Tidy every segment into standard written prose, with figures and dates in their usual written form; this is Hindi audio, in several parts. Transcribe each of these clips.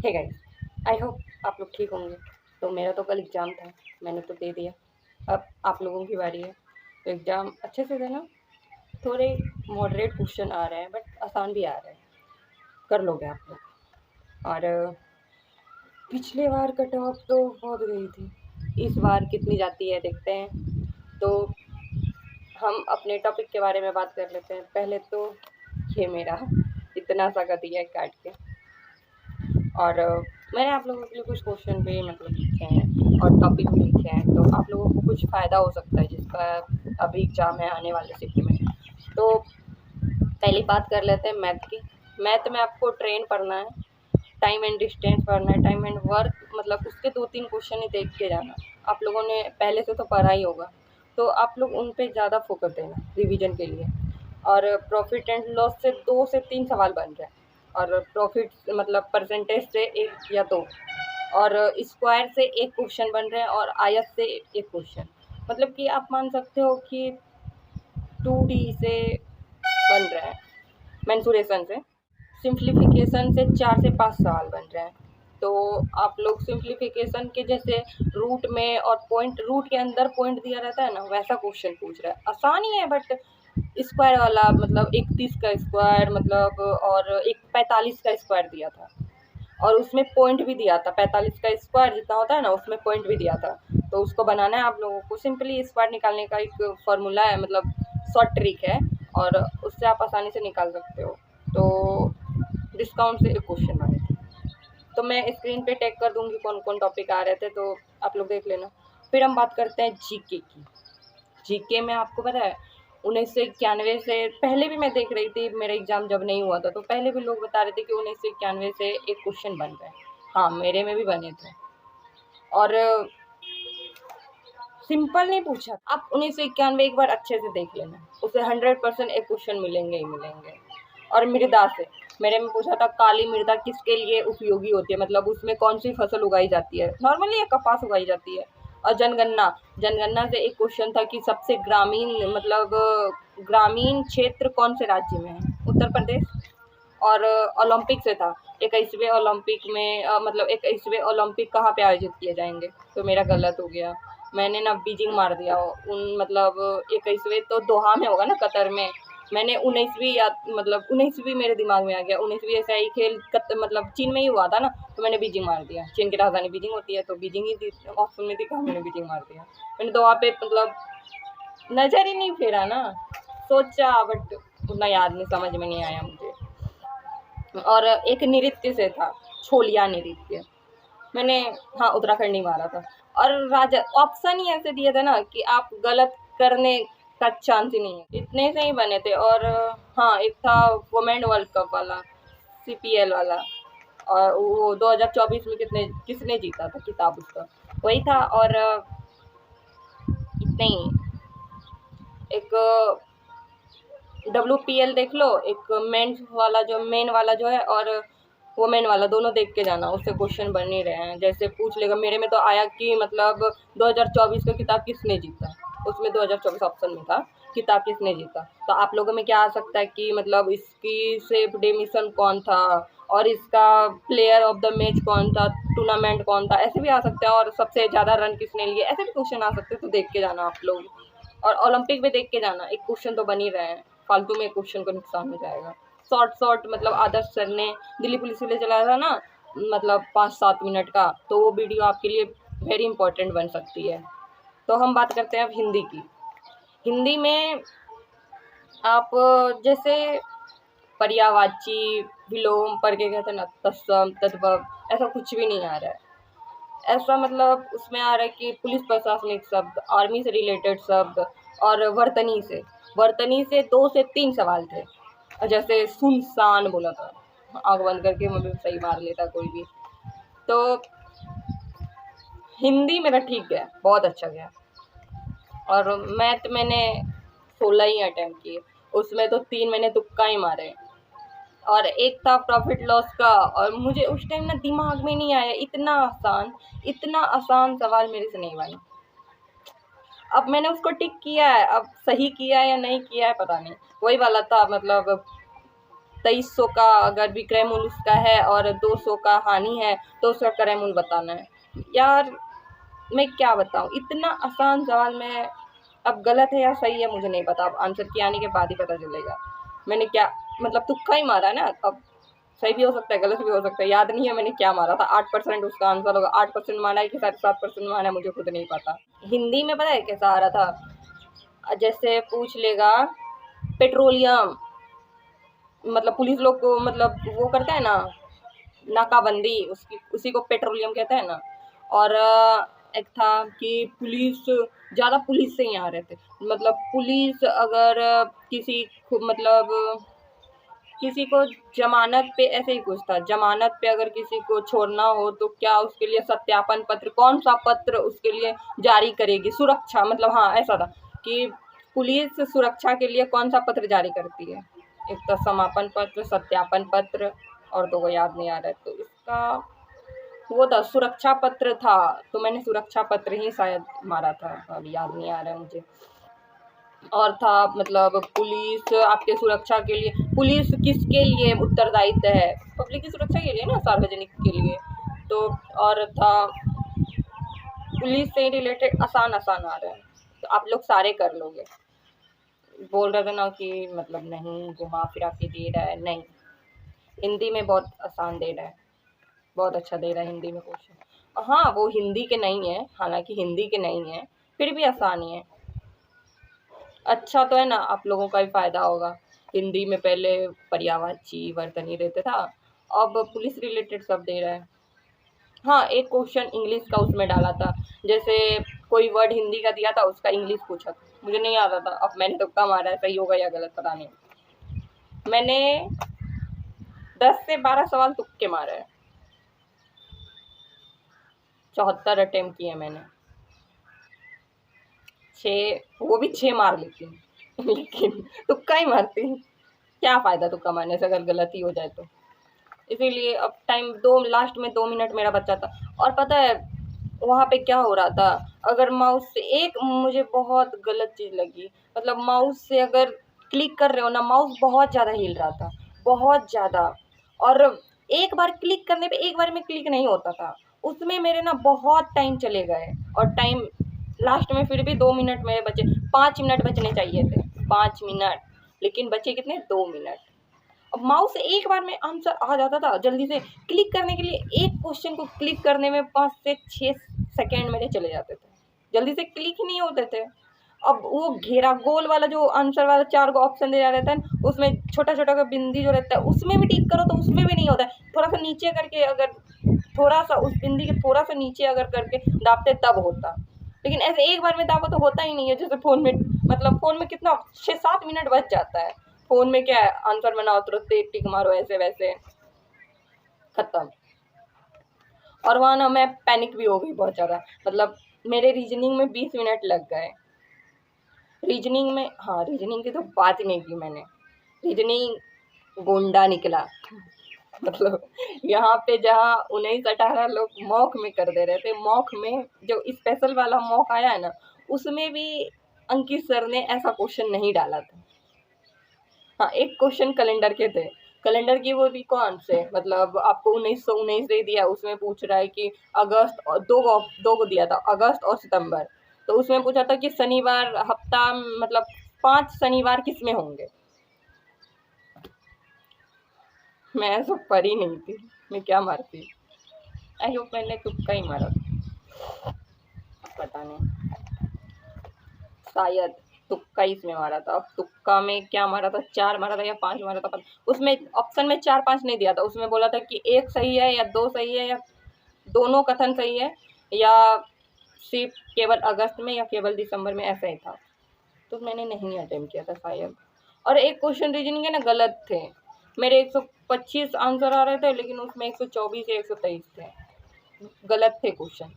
हे गाइस, आई होप आप लोग ठीक होंगे। तो मेरा तो कल एग्ज़ाम था, मैंने तो दे दिया। अब आप लोगों की बारी है, तो एग्ज़ाम अच्छे से देना। थोड़े मॉडरेट क्वेश्चन आ रहे हैं बट आसान भी आ रहे हैं, कर लोगे आप लोग। और पिछले बार कट ऑफ तो बहुत गई थी, इस बार कितनी जाती है देखते हैं। तो हम अपने टॉपिक के बारे में बात कर लेते हैं। पहले तो ये मेरा इतना सा कर दिया है काट के। और मैंने आप लोगों के लिए कुछ क्वेश्चन भी मतलब लिखे हैं और टॉपिक भी लिखे हैं, तो आप लोगों को कुछ फ़ायदा हो सकता है जिसका अभी एग्ज़ाम है आने वाले शिफ्ट में। तो पहली बात कर लेते हैं मैथ की। मैथ में आपको ट्रेन पढ़ना है, टाइम एंड डिस्टेंस पढ़ना है, टाइम एंड वर्क, मतलब उसके 2-3 क्वेश्चन ही देख के जाना। आप लोगों ने पहले से तो पढ़ा ही होगा, तो आप लोग उन पे ज़्यादा फोकस देना रिवीजन के लिए। और प्रॉफिट एंड लॉस से 2 से 3 सवाल बन रहे हैं, और प्रॉफिट मतलब परसेंटेज से 1 या 2, और स्क्वायर से 1 क्वेश्चन बन रहे हैं, और आयत से 1 क्वेश्चन। मतलब कि आप मान सकते हो कि 2D से बन रहे हैं, मेंसुरेशन से। सिंप्लीफिकेशन से 4 से 5 सवाल बन रहे हैं। तो आप लोग सिंप्लीफिकेशन के जैसे रूट में और पॉइंट, रूट के अंदर पॉइंट दिया रहता है ना, वैसा क्वेश्चन पूछ रहा है। आसान ही है बट स्क्वायर वाला, मतलब 31 का स्क्वायर मतलब, और एक 45 का स्क्वायर दिया था, और उसमें पॉइंट भी दिया था। 45 का स्क्वायर जितना होता है ना, उसमें पॉइंट भी दिया था। तो उसको बनाना है आप लोगों को। सिंपली स्क्वायर निकालने का एक फार्मूला है, मतलब शॉर्ट ट्रिक है, और उससे आप आसानी से निकाल सकते हो। तो डिस्काउंट से एक क्वेश्चन बने थे। तो मैं स्क्रीन पे टैग कर दूंगी कौन कौन टॉपिक आ रहे थे, तो आप लोग देख लेना। फिर हम बात करते हैं जीके की। जीके में आपको पता है 1991 से, पहले भी मैं देख रही थी, मेरा एग्ज़ाम जब नहीं हुआ था तो पहले भी लोग बता रहे थे कि 1991 से एक क्वेश्चन बन रहे हैं। हाँ, मेरे में भी बने थे। और सिंपल नहीं पूछा, आप 1991 एक बार अच्छे से देख लेना, उसे 100% एक क्वेश्चन मिलेंगे ही मिलेंगे। और मृदा से मेरे में पूछा था, काली मृदा किसके लिए उपयोगी होती है, मतलब उसमें कौन सी फसल उगाई जाती है। नॉर्मली ये कपास उगाई जाती है। और जनगणना, जनगणना से एक क्वेश्चन था कि सबसे ग्रामीण, मतलब ग्रामीण क्षेत्र कौन से राज्य में है, उत्तर प्रदेश। और ओलंपिक से था, 21वें ओलंपिक में मतलब 21वें ओलंपिक कहाँ पे आयोजित किए जाएंगे। तो मेरा गलत हो गया, मैंने ना बीजिंग मार दिया। उन मतलब 21वें तो दोहा में होगा ना, कतर में। मैंने 19वीं याद, मतलब 19वीं मेरे दिमाग में आ गया। 19वीं ऐसा ही खेल मतलब चीन में ही हुआ था ना, तो मैंने बीजिंग मार दिया। चीन की राजधानी बीजिंग होती है, तो बीजिंग ही ऑप्शन में दिखा, मैंने बीजिंग मार दिया। मैंने दोहा पे मतलब नज़र ही नहीं फेरा ना, सोचा बट उतना याद नहीं, समझ में नहीं आया मुझे। और एक नृत्य से था, छोलिया नृत्य, मैंने, हाँ, उत्तराखंड ही मारा था। और राजा ऑप्शन ही ऐसे दिए थे ना कि आप गलत करने का चांस ही नहीं है, इतने से ही बने थे। और हाँ, एक था वुमेन वर्ल्ड कप वाला, CPL वाला, और वो 2024 में किसने जीता था किताब, उसका वही था। और इतने ही। एक WPL देख लो, एक मेंस वाला जो मेन वाला जो है, और वुमेन वाला, दोनों देख के जाना, उससे क्वेश्चन बन ही रहे हैं। जैसे पूछ लेगा, मेरे में तो आया कि मतलब 2024 का किताब किसने जीता, उसमें 2024 ऑप्शन में था किताब किसने जीता। तो आप लोगों में क्या आ सकता है कि मतलब इसकी सेफ डेमिशन कौन था, और इसका प्लेयर ऑफ द मैच कौन था, टूर्नामेंट कौन था, ऐसे भी आ सकते हैं। और सबसे ज़्यादा रन किसने लिए, ऐसे भी क्वेश्चन आ सकते हैं। तो देख के जाना आप लोग। और ओलंपिक में देख के जाना, एक क्वेश्चन तो बन ही रहे हैं, फालतू में क्वेश्चन को नुकसान हो जाएगा। शॉर्ट मतलब आदर्श सर ने दिल्ली पुलिस के लिए चलाया था ना, मतलब 5-7 मिनट का, तो वो वीडियो आपके लिए वेरी इंपॉर्टेंट बन सकती है। तो हम बात करते हैं अब हिंदी की। हिंदी में आप जैसे पर्यायवाची, विलोम पढ़ के कहते हैं ना, तत्सम तद्भव, ऐसा कुछ भी नहीं आ रहा है। ऐसा मतलब उसमें आ रहा है कि पुलिस प्रशासनिक शब्द, आर्मी से रिलेटेड शब्द, और वर्तनी से 2 से 3 सवाल थे। जैसे सुनसान बोला था, आँख बंद करके मतलब सही मार लेता कोई भी। तो हिंदी मेरा ठीक गया, बहुत अच्छा गया। और मैथ मैंने 16 ही अटैम्प्ट किए, उसमें तो 3 मैंने तुक्का ही मारे। और एक था प्रॉफिट लॉस का, और मुझे उस टाइम ना दिमाग में नहीं आया, इतना आसान सवाल मेरे से नहीं बना। अब मैंने उसको टिक किया है, अब सही किया है या नहीं किया है पता नहीं। वही वाला था, मतलब 2300 का अगर विक्रय मूल्य उसका है और 200 का हानि है तो उसका क्रय मूल्य बताना है। यार मैं क्या बताऊँ, इतना आसान सवाल मैं, अब गलत है या सही है मुझे नहीं पता, अब आंसर की आने के बाद ही पता चलेगा। मैंने क्या मतलब तुक्का ही मारा है ना, अब सही भी हो सकता है गलत भी हो सकता है, याद नहीं है मैंने क्या मारा था। 8% उसका आंसर होगा। 8% माना है कि 7.5% माना है मुझे खुद नहीं पता। हिंदी में पता है कैसा आ रहा था, जैसे पूछ लेगा पेट्रोलियम, मतलब पुलिस लोग को मतलब वो करता है ना नाकाबंदी, उसकी उसी को पेट्रोलियम कहते हैं ना। और एक था कि पुलिस, ज़्यादा पुलिस से ही आ रहे थे, मतलब पुलिस अगर किसी को मतलब किसी को जमानत पे, ऐसे ही कुछ था, जमानत पे अगर किसी को छोड़ना हो तो क्या उसके लिए सत्यापन पत्र, कौन सा पत्र उसके लिए जारी करेगी, सुरक्षा मतलब, हाँ ऐसा था कि पुलिस सुरक्षा के लिए कौन सा पत्र जारी करती है। एक तो समापन पत्र, सत्यापन पत्र, और तो को याद नहीं आ रहा है, तो इसका वो था सुरक्षा पत्र था, तो मैंने सुरक्षा पत्र ही शायद मारा था, अब याद नहीं आ रहा है मुझे। और था मतलब पुलिस आपके सुरक्षा के लिए, पुलिस किसके लिए उत्तरदायित्व है, पब्लिक की सुरक्षा के लिए ना, सार्वजनिक के लिए। तो और था पुलिस से रिलेटेड आसान आसान आ रहा है, तो आप लोग सारे कर लोगे। बोल रहे थे ना कि मतलब नहीं घुमा फिरा के दे रहा है, नहीं, हिंदी में बहुत आसान दे रहा है, बहुत अच्छा दे रहा है हिंदी में क्वेश्चन। हाँ वो हिंदी के नहीं है, हालांकि हिंदी के नहीं है, फिर भी आसान ही है। अच्छा तो है ना, आप लोगों का भी फायदा होगा। हिंदी में पहले पर्यायवाची वर्तनी रहता था, अब पुलिस रिलेटेड सब दे रहा है। हाँ एक क्वेश्चन इंग्लिश का उसमें डाला था, जैसे कोई वर्ड हिंदी का दिया था उसका इंग्लिश पूछा था, मुझे नहीं आता था, अब मैंने तुक्का मारा है, सही होगा या गलत पता नहीं। मैंने 10 से 12 सवाल तुक्के मारे हैं, 74 अटेम्प्ट किए मैंने, 6 वो भी 6 मार लेती हूँ लेकिन तुक्का ही मारती हूँ, क्या फ़ायदा तुक्का मारने से अगर गलती हो जाए तो। इसीलिए अब टाइम दो, लास्ट में 2 मिनट मेरा बचा था। और पता है वहाँ पे क्या हो रहा था, अगर माउस से, एक मुझे बहुत गलत चीज़ लगी, मतलब माउस से अगर क्लिक कर रहे हो ना, माउस बहुत ज़्यादा हिल रहा था, बहुत ज़्यादा। और एक बार क्लिक करने पे एक बार में क्लिक नहीं होता था, उसमें मेरे ना बहुत टाइम चले गए। और टाइम लास्ट में फिर भी 2 मिनट मेरे बचे, 5 मिनट बचने चाहिए थे, 5 मिनट, लेकिन बचे कितने, 2 मिनट। अब माउस से एक बार में आंसर आ जाता था जल्दी से, क्लिक करने के लिए एक क्वेश्चन को क्लिक करने में 5 से 6 सेकेंड मेरे चले जाते थे, जल्दी से क्लिक ही नहीं होते थे। अब वो घेरा गोल वाला जो आंसर वाला 4 को ऑप्शन दिया रहता है ना, उसमें छोटा छोटा का बिंदी जो रहता है उसमें भी टिक करो तो उसमें भी नहीं होता है, थोड़ा सा नीचे करके, अगर थोड़ा सा उस बिंदी के थोड़ा सा नीचे अगर करके दाबते तब होता, लेकिन ऐसे एक बार में दाबो तो होता ही नहीं है। जैसे फ़ोन में, मतलब फ़ोन में कितना 6-7 मिनट बच जाता है, फ़ोन में क्या है, आंसर बनाओ तुरंत टिक मारो, ऐसे वैसे खत्म। और वहाँ ना मैं पैनिक भी हो गई बहुत ज़्यादा, मतलब मेरे रीजनिंग में 20 मिनट लग गए। रीजनिंग में, हाँ रीजनिंग की तो बात ही नहीं की मैंने, रीजनिंग गोंडा निकला मतलब यहाँ पे जहाँ 19-18 लोग मॉक में कर दे रहे थे, मॉक में जो स्पेशल वाला मॉक आया है ना, उसमें भी अंकित सर ने ऐसा क्वेश्चन नहीं डाला था। हाँ एक क्वेश्चन कैलेंडर के थे, कैलेंडर की वो भी कौन से, मतलब आपको 1919 दे दिया, उसमें पूछ रहा है कि अगस्त, और दो को दिया था, अगस्त और सितंबर, तो उसमें पूछा था कि शनिवार हफ्ता, मतलब 5 शनिवार किस में होंगे। मैं ऐसा पढ़ी नहीं थी, मैं क्या मारती, आई होप मैंने तुक्का ही मारा था, पता नहीं, शायद तुक्का ही इसमें मारा था। अब तुक्का में क्या मारा था, 4 मारा था या 5 मारा था, उसमें ऑप्शन में 4-5 नहीं दिया था, उसमें बोला था कि 1 सही है या 2 सही है या दोनों कथन सही है, या सिर्फ केवल अगस्त में या केवल दिसंबर में, ऐसा ही था, तो मैंने नहीं अटेम्प्ट किया था शायद। और एक क्वेश्चन रीजनिंग के ना गलत थे, मेरे 125 आंसर आ रहे थे, लेकिन उसमें 124 या 123 थे, गलत थे क्वेश्चन।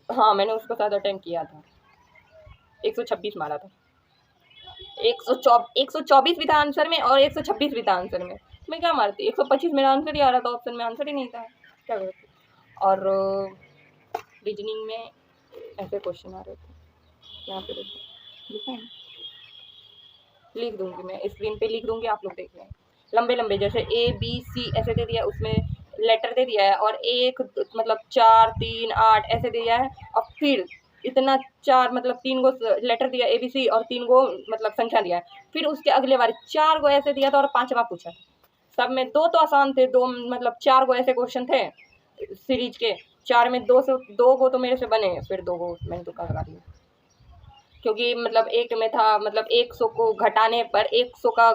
हाँ मैंने उसके साथ अटेम्प्ट किया था, 126 मारा था, 124 भी था आंसर में और 126 भी था आंसर में, मैं क्या मारती, 125 मेरा आंसर ही आ रहा था, ऑप्शन में आंसर ही नहीं था, क्या करती। और रीजनिंग में ऐसे क्वेश्चन आ रहे थे, यहाँ पे देखो लिखा है, लिख दूंगी मैं, स्क्रीन पे लिख दूंगी, आप लोग देख लें। लंबे लंबे, जैसे ABC ऐसे दे दिया है, उसमें लेटर दे दिया है और एक मतलब 4 3 8 ऐसे दिया है। और फिर इतना 4 मतलब 3 गो लेटर दिया ABC और 3 गो मतलब संख्या दिया है। फिर उसके अगले बार 4 गो ऐसे दिया था और 5वां पूछा। सब में 2 तो आसान थे, 2 मतलब 4 गो ऐसे क्वेश्चन थे सीरीज के, 4 में 2 से 2 गो तो मेरे से बने, फिर 2 गो मैंने तुक्का लगा दिया। क्योंकि मतलब एक में था मतलब 100 को घटाने पर 100 का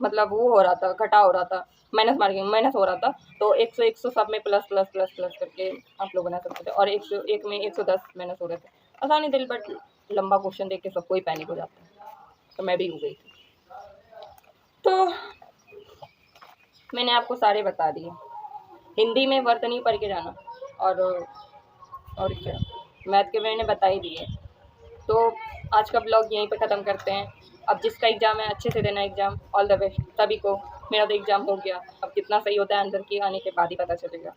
मतलब वो हो रहा था, घटाव हो रहा था, माइनस मार्किंग माइनस हो रहा था। तो 100 100 सब में प्लस प्लस प्लस प्लस करके आप लोग बना सकते थे। और 101 में 110 माइनस हो रहे थे। आसानी दिल, बट लंबा क्वेश्चन देख के सबको ही पैनिक हो जाता है, तो मैं भी हो गई थी। तो मैंने आपको सारे बता दिए। हिंदी में वर्तनी पढ़ के जाना, और क्या, मैथ के मैंने बता ही दिए। तो आज का ब्लॉग यहीं पे ख़त्म करते हैं। अब जिसका एग्ज़ाम है अच्छे से देना एग्ज़ाम। ऑल द बेस्ट सभी को। मेरा तो एग्ज़ाम हो गया, अब कितना सही होता है अंदर की आने के बाद ही पता चलेगा।